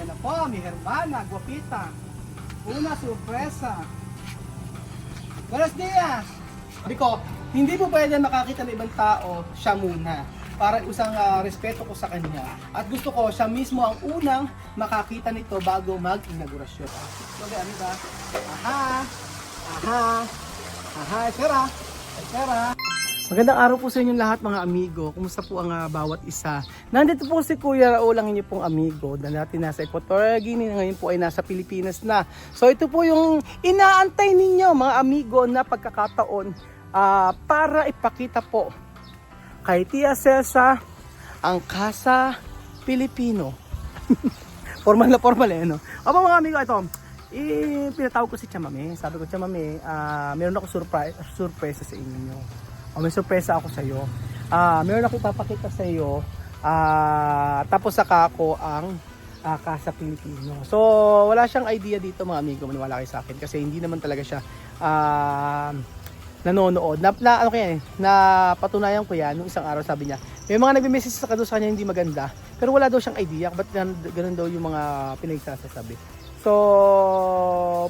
Ayan na po, mi hermana, guwapita. Una sorpresa. Buenos dias! Sabi ko, hindi po pwede makakita ng ibang tao, siya muna. Para isang respeto ko sa kanya. At gusto ko, siya mismo ang unang makakita nito bago mag-inaugurasyon. So, ano ba? Aha! Aha! Aha! Espera! Espera! Magandang araw po sa inyong lahat mga amigo. Kumusta po ang bawat isa? Nandito po si Kuya Raul, ang inyo pong amigo. Na natin nasa Equatorial Guinea, ngayon po ay nasa Pilipinas na. So ito po yung inaantay ninyo mga amigo na pagkakataon para ipakita po kay Tia Cesa ang Casa Pilipino. Formal na formal no? Opo mga amigo, ito. Pinatawag ko si Chamame. Sabi ko, Chamame, meron ako surprise sa inyo. May sorpresa ako sa iyo. Meron ako ipapakita sa iyo. Tapos saka ako ang Casa Pilipino. So, wala siyang idea dito mga amigo, maniwala kayo sa akin kasi hindi naman talaga siya nanonood. Ano kaya napatunayan ko yan nung isang araw, sabi niya. May mga nagme-message sa kanya hindi maganda, pero wala daw siyang idea ba't ganun daw yung mga pinagsasabi. So,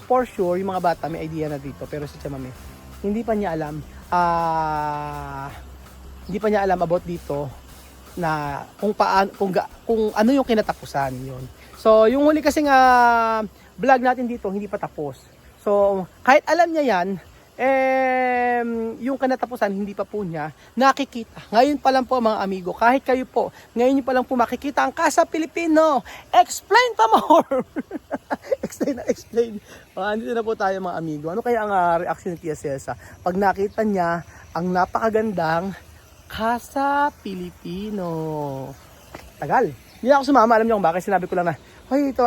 for sure, yung mga bata may idea na dito, pero si Chamame, hindi pa niya alam. Hindi pa niya alam about dito na kung ano yung kinatapusan yon. So yung huli kasing vlog natin dito hindi pa tapos. So kahit alam niya yan, yung kinatapusan hindi pa po niya nakikita. Ngayon pa lang po mga amigo, kahit kayo po, ngayon pa lang po makikita ang Casa Pilipino. Explain pa more. explain. Andito na po tayo mga amigo. Ano kaya ang reaction ni Tia Cesa pag nakita niya ang napakagandang Casa Pilipino? Tagal. Hindi ako sumama, alam niyo kung bakit. Sinabi ko lang na, hoy, ito,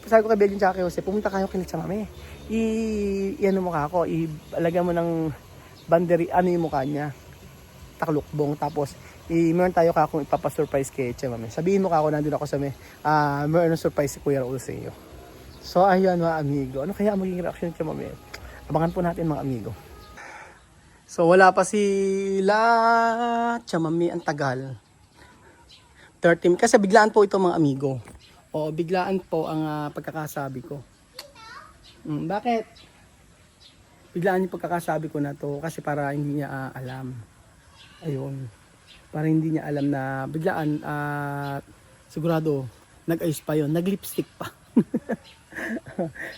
sabi ko kay Belgian tsaka kay Jose, pumunta kayo kay Chamame. Ano mo ka ako, ilagyan mo ng banderi, ano yung mukha niya, taklukbong, tapos meron tayo ka akong ipapasurprise kay Chamame. Sabihin mo ka ako, nandun ako sa meron ng surprise si Kuya Raul sa iyo. So ayun mga amigo, ano kaya magiging reaction ni Chamame? Abangan po natin mga amigo. So wala pa sila Chamame, ang tagal. 30 kasi biglaan po ito mga amigo. O biglaan po ang pagkakasabi ko. Bakit? Biglaan yung pagkakasabi ko na to kasi para hindi niya alam. Ayun. Para hindi niya alam na biglaan sigurado nag-ayos pa yon, nag-lipstick pa.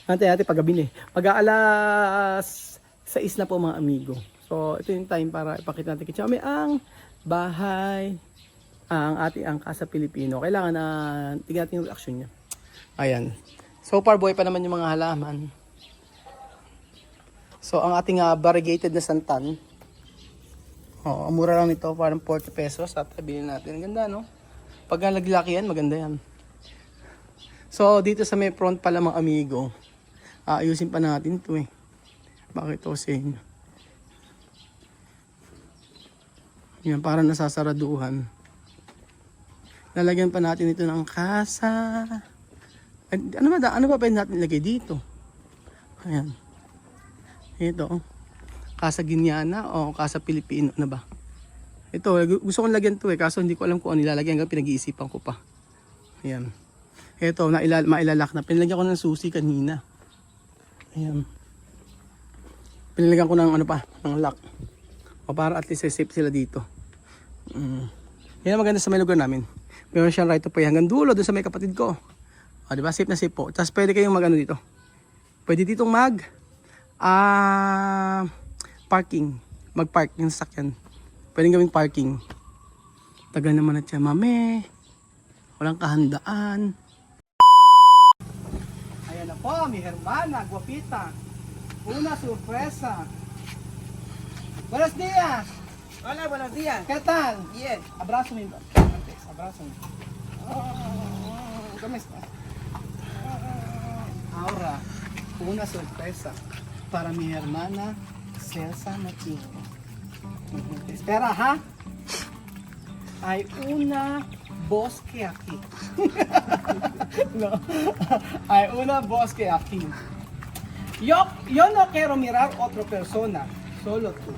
Natin paggabi Pag-aalas 6 na po mga amigo. So ito yung time para ipakita natin kay Chamame ang bahay, ang Casa Pilipino. Kailangan na tignan natin yung reaction niya. Ayan. So far buhay pa naman yung mga halaman. So ang ating variegated na santan. Ang mura lang nito, parang 40 pesos at bilhin natin. Ang ganda no? Pag naglaki yan, maganda yan. So dito sa may front pala mga amigo, ayusin pa natin ito Bakit ito sa inyo? Yan, parang nasasaraduhan. Lalagyan pa natin ito ng kasa. Ano ba pwede natin ilagay dito? Ayan. Ito. Casa Guineana o Casa Pilipino na ba? Ito, gusto kong lagyan ito kaso hindi ko alam kung ano ilalagyan. Hanggang pinag-iisipan ko pa. Ayan. Ito, mailalak na. Pinilagyan ko ng susi kanina. Ayan. Pinilagyan ko ng ng lock. O para at least safe sila dito. Yan ang maganda sa may lugar namin. Meron siyang right to pay hanggang dulo doon sa may kapatid ko. O, diba? Safe na safe po. Tapos pwede kayong dito. Pwede ditong parking. Mag-park yung sasakyan. Pwede gawing parking. Tagal naman na Chamame. Walang kahandaan. Ayan na po, mi hermana, guwapita. Una sorpresa. Buenos dias! Hola, buenos días. ¿Qué tal? Bien. Abrazo mi abrazo. ¿Cómo estás? Ahora, una sorpresa para mi hermana Celsa Martínez. Espera, ¿ha? Hay una bosque aquí. No. Hay una bosque aquí. Yo no quiero mirar otra persona, solo tú.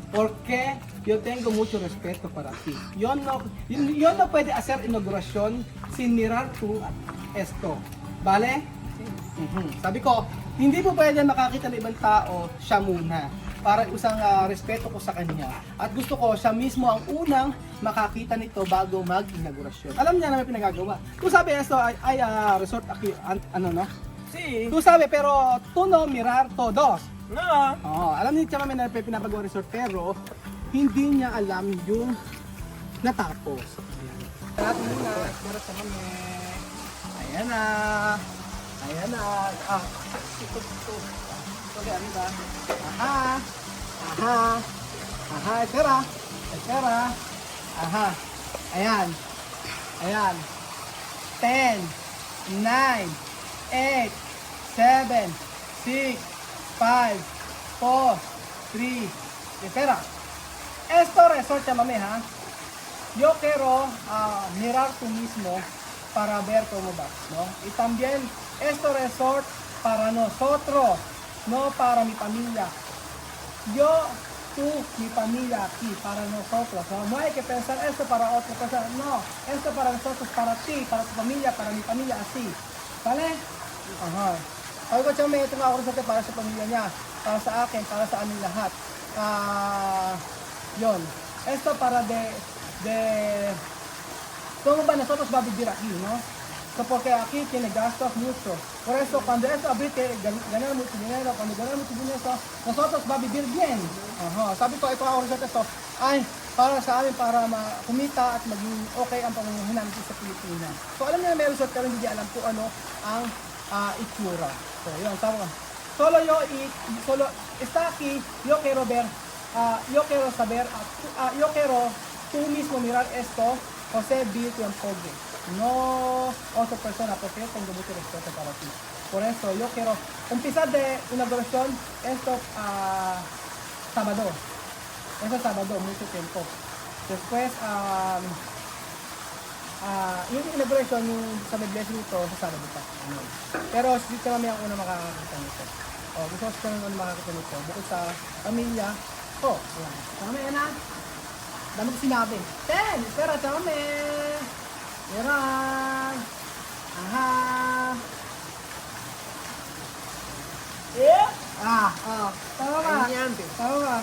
Porque yo tengo mucho respeto para ti. Yo no puedo hacer inauguración sin mirar tú esto. Bale? Sabi ko, hindi po pwede makakita ng ibang tao, siya muna. Para isang respeto ko sa kanya. At gusto ko, siya mismo ang unang makakita nito bago mag-inaugurasyon. Alam niya na may pinagagawa. Kung sabi, esto ay resort, ano no? Sí. Kung sabi, pero tuno, mirar, todos. No. Alam ni Chama may pinapagawa resort, pero hindi niya alam yung natapos. Ayan. Muna, pero sa mami. Ayan na. Ayan na. Ito. Sorry, arriba. Aha. Aha. Aha, espera. Espera. Aha. Ayan. Ayan. 10, 9, 8, 7, 6, 5, 4, 3, espera. Esto resort, llámame, ha. Yo quiero mirar tú mismo para ver cómo vas, ¿no? Y también esto resort para nosotros, no para mi familia. Yo, tú, mi familia aquí, para nosotros, ¿no? No hay que pensar esto para otra persona, no. Esto para nosotros, para ti, para tu familia, para mi familia, así. ¿Vale? Aha. Sabi ko, Chame, ito nga ako resort para sa pamilya niya, para sa akin, para sa aming lahat. Yon. Esto para ¿cómo va nosotros va a vivir aquí, no? So, porque aquí tiene gastos mucho. Por eso, cuando esto abrite, ganar mucho dinero, cuando ganar mucho dinero, nosotros va a vivir bien. Sabi ko, ito ako resort ito, ay, para sa amin, para kumita at maging okay ang pamumuhay namin sa Pilipinas. So, alam niyo na may resort, pero hindi alam kung ano ang itsura. So, yun, tama. Solo está aquí, yo quiero ver, yo quiero saber, yo quiero tú mismo mirar esto, José Vito en Pogue. No otra persona, porque yo tengo mucho respeto para ti. Por eso yo quiero empezar de inauguración esto sábado. Eso sábado, mucho tiempo. Después, yung inauguración, yung sa blessing nito, sa sábado pa. Pero si kami ang una makakakita nito. Gusto ko sa una makakita nito. Bukod sa pamilya, yan. Kami yan na. Dami ko sinabi. 10! Espera, Chame! Meron! Aha! Tama ka! Tama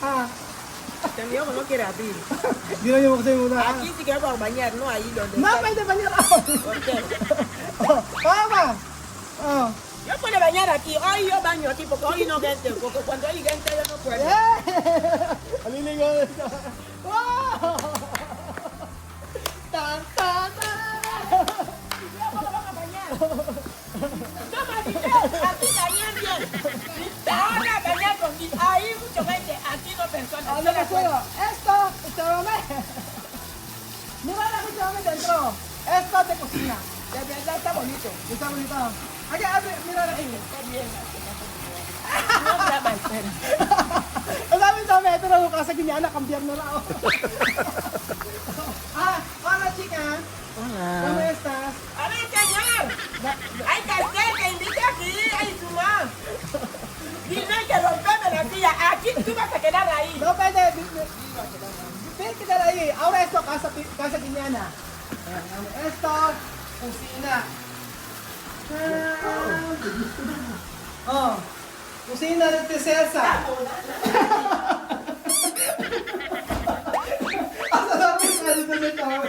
ka! También no quiere abrir. Ginawa mo kasi muna. Aquí sí que vamos a bañar, no ahí donde Ma, está. pwede ba niya ako? ¿Por qué? Tama! Yo puedo bañar aquí. Hoy yo baño aquí porque hoy no gente. Porque cuando hay gente yo no puedo. Aliligaw na siya. Wow! Tan, tan, tan! Yo puedo vas a bañar. Toma, aquí bañar bien. Te van a bañar con ahí mucha gente. Aquí no personas. Ano na sa'yo? Esto, Chame! Mira na ko Chame dentro. Esto de cocina. De verdad está bonito. Está bonito. Aquí, mira na kayo. Está bien. No graba, espera. Ang dami Chame, ito na kasi ginyana, cambiar na lang. Hola chica. Hola. ¿Cómo estás? A ver, señor. Hay cartel que indica aquí. Hay suma. Dime que rompeme la silla. Aquí tú vas a quedar ahí. No, pwede. Pwede kita na ahí. Ahora esto, casa ginyana. Esto, kusina. Kusina de Cesar. Ang dami ka dito sa tao.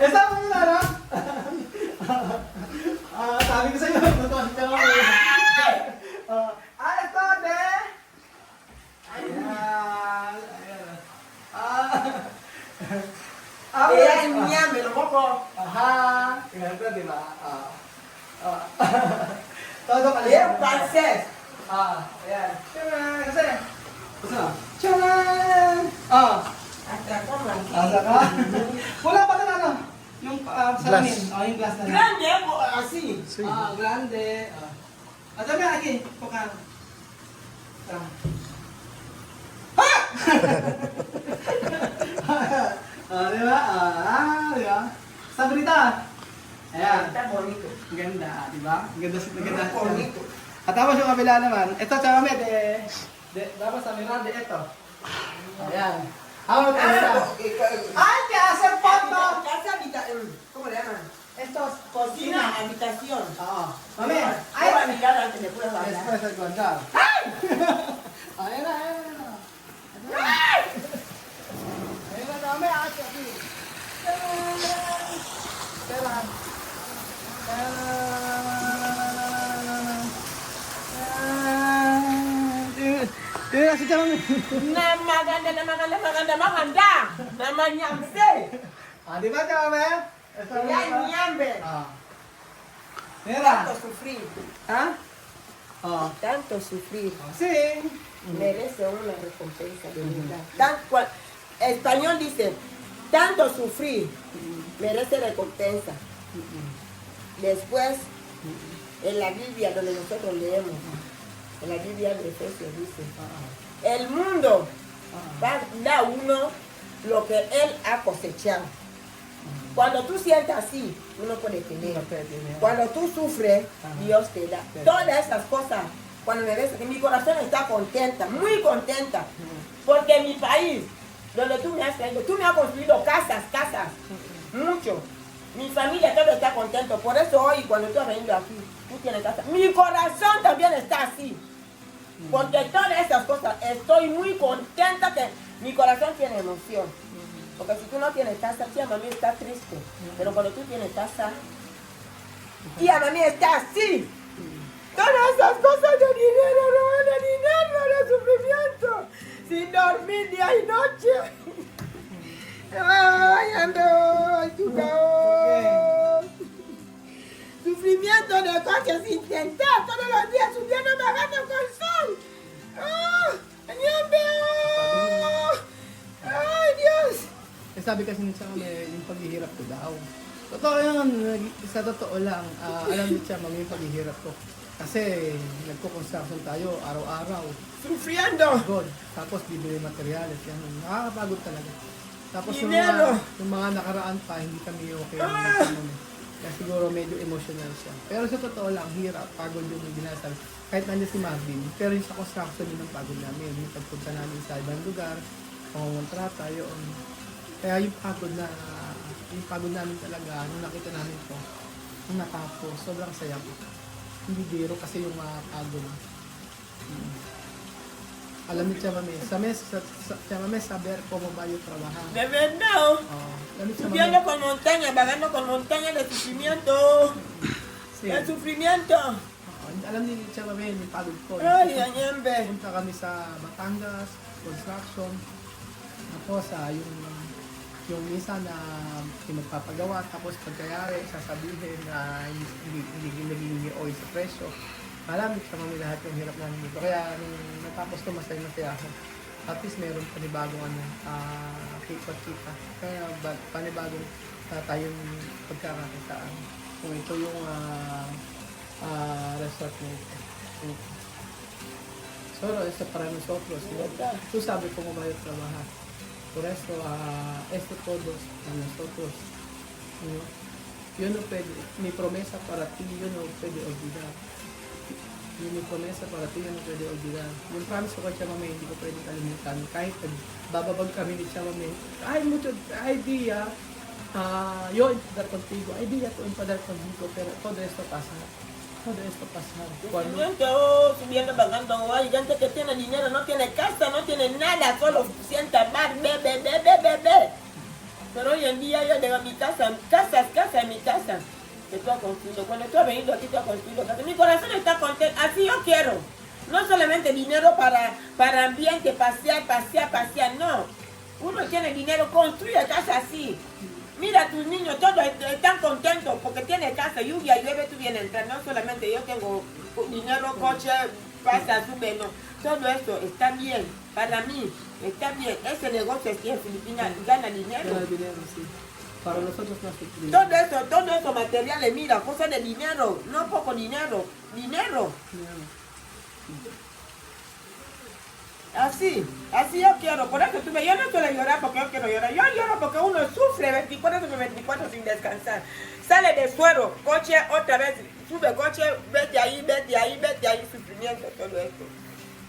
Esa mo na lang. Sabi ko sa'yo, natuwa ka lang. Ito de. Ayan. Ella es mía, me lo compro. Aha. Ganito, di ba? Todo ka Es francés. ayan. Tcharan! Kasi, tcharan! Hasta como aquí. Asa ka? Wala pa na ano? Yung salamin. Yung glass na lang. Grande, así. Grande. At sabi lagi, tukang. Di ba? Di ba? Sabrita. Ayan. Está bonito. Ang ganda, di ba? Ang ganda. Bonito. At tapos yung kabila naman, ito Chame, tapos sa mirada, ito. Ayan. How about Ah, ito? Ay, kaya sa pot na! Vulgar. Ayan na. Ayan na, dami. Ate, ate. Tara. Tira si Charami. Na maganda. Naman nyambe. Di ba Charami? Yan nyambe. Tira. Tanto sufrir. Ha? Tanto sufrir. Sing. Merece una recompensa de verdad. Español dice, tanto sufrir merece recompensa. Después, en la Biblia donde nosotros leemos, en la Biblia de Efesios dice, el mundo da a uno lo que él ha cosechado. Cuando tú sientas así, tú no puedes tener. Cuando tú sufres, Dios te da. Todas esas cosas, cuando me ves, mi corazón está contenta, muy contenta. Porque mi país, donde tú me has traído, tú me has construido casas, mucho. Mi familia todo está contento. Por eso hoy, cuando tú has venido aquí, tú tienes casa. Mi corazón también está así. Porque todas esas cosas, estoy muy contenta que mi corazón tiene emoción. Porque si tú no tienes casa, tía mami está triste. Pero cuando tú tienes casa, tía mami está así. Todas esas cosas de dinero, de sufrimiento. Sin dormir día y noche. Ay, ando, sufrimiento de coches sin tentar. Todos los días subiendo bajando con sol. Ay, Dios. Sabi kasi ni Chama, yung paghihirap ko daw. Totoo yun, sa totoo lang, alam ni Chama yung paghihirap ko. Kasi nagko-construction tayo araw-araw. Sufriendo. God. Tapos bibili materials. Yan. Nakakapagod talaga. Tapos Dinero. yung mga nakaraan pa, hindi kami okay. Kaya siguro medyo emotional siya. Pero sa totoo lang, hirap, pagod yung binasal. Kahit nandiyan si Marvin, pero yung sa construction yun ang pagod namin. Yung pagpunta namin sa ibang lugar, pangongontrata, yun. Kaya yung pagod namin talaga, nung nakita namin ko, nung natapos, sobrang saya ko. Hindi biro kasi yung pagod. Alam ni Chamame, Chamame saber cómo va yo trabajar. De verdad. Subiendo con montaña, bajando con montaña de sufrimiento. Sí. El sufrimiento. Alam ni Chamame, yung pagod ko. Ay, anyembe. Punta kami sa Batangas, construction. Tapos yung misa na magpapagawa, tapos pagkayari, sasabihin na hindi naging oil sa presyo. Alam ni Chamame lahat yung hirap namin dito. Kaya nung natapos ko, masaya ako. At least meron panibagong kita. Kaya panibagong tayong pagkakakitaan. Kung ito yung resort na ito. Solo, es para nosotros. Tú sabes cómo va a trabajar. Por eso, esto todos a nosotros. Yo no puedo, mi promesa para ti, yo no puedo olvidar. Yung promesa para ti, yun ang pwede olvidar. Yung promise ko kay Chamame, hindi ko pwede kalimutan. Kahit bababag kami ni Chamame, hay día, yo enfadar contigo, hay día tú enfadar contigo, pero todo esto pasa. Subiendo, bajando, hay gente que tiene dinero, no tiene casa, no tiene nada, solo sienta mal, bebe. Pero hoy en día yo llego a mi casa, en mi casa. Que tú has construido. Cuando tú has venido aquí, tú has construido casa. Mi corazón está contento. Así yo quiero. No solamente dinero para ambiente, pasear. No. Uno tiene dinero, construye casa así. Mira, tus niños todos están contentos porque tienen casa. Lluvia, llueve, tú vienes a entrar. No solamente yo tengo dinero, coche, pasa, sube, no. Todo eso está bien. Para mí, está bien. Ese negocio aquí en Filipinas gana dinero. Gana dinero, sí. Para nosotros no es todo eso materiales, mira, cosas de dinero, no poco dinero. Así yo quiero, por eso yo no suelo llorar porque yo quiero llorar, yo lloro porque uno sufre 24 sin descansar. Sale de suero, coche, otra vez, sube coche, vete ahí, sufrimiento, todo esto.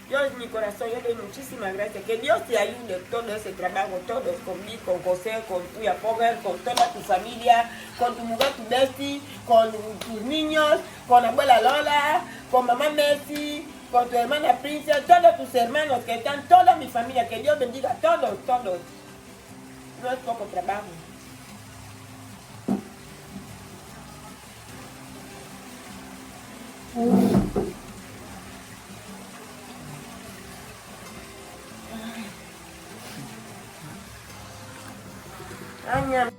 Yo en mi corazón, yo doy muchísimas gracias. Que Dios te ayude todo ese trabajo, todos conmigo, con José, con tuya Power, con toda tu familia, con tu mujer, tu Bessie, con tus niños, con abuela Lola, con mamá Messi, con tu hermana Princess, todos tus hermanos que están, toda mi familia, que Dios bendiga a todos, todos. No es poco trabajo. Ay, mi amor.